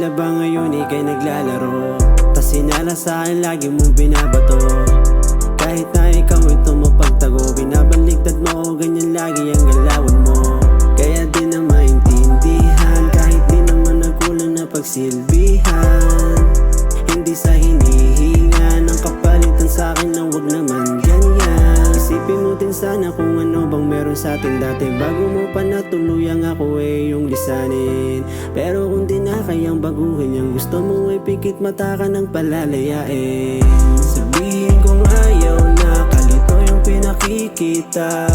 Tila ba ngayon ika'y naglalaro? Tas sinala sa'kin lagi mong binabato. Kahit na ikaw ay tumapagtago, binabaligtad mo, ganyan lagi ang galawan mo. Kaya di na maintindihan, kahit di naman nagkulang na pagsilbihan. Hindi sa hinihinga ng kapalitan sa'kin na wag naman ganyan. Isipin mo din sana kung ano bang meron sa atin dati, bago mo pa natuluyang ako yung lisanin. Pero kung di na kayang baguhin, yung gusto mo ay pikit mata ka ng palalayain. Sabihin kong ayaw na, kalito yung pinakikita.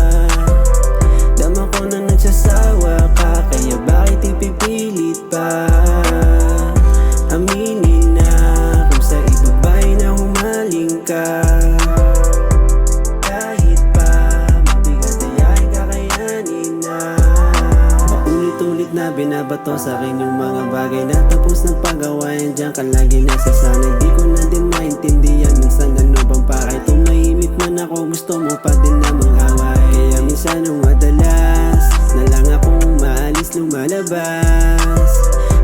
Dama ko na nagsasawa ka, kaya bakit ipipilit pa? Aminin na kung sa iba ba'y na humaling ka. Kahit pa mabigat ay kakayanin na. Paulit-ulit na binabato sa'kin yung mga bagay na tapos ng pagawain. Diyan ka lagi nasasanay, di ko na din maintindihan. Minsan ano bang pakay, tumahimik man ako, gusto mo pa din na mag-away. Kaya minsan ang madalas na lang akong maalis lumalabas.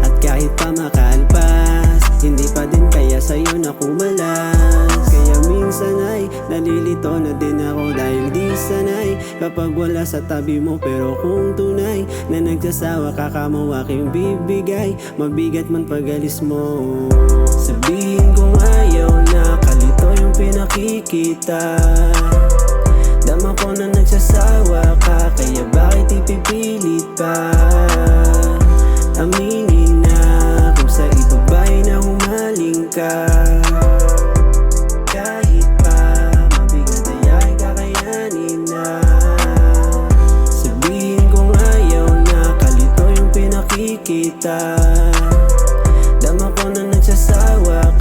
At kahit pa makaalpas, hindi pa din kaya sa'yo na kumalas. Kaya minsan ay nalilito na din ako dahil di sanay kapag wala sa tabi mo. Pero kung tunay na nagsasawa ka, kamo aking bibigay, mabigat man pag-alis mo. Sabihin kong ayaw na, kalito yung pinakikita. Dama ko na nagsasawa ka, kaya bakit ipipilit pa? Aminin na kung sa iba ba'y na humaling ka. Kahit pa mabigat ay kakayanin na. Sabihin kong ayaw na, kalito yung pinakikita. Dama ko na nagsasawa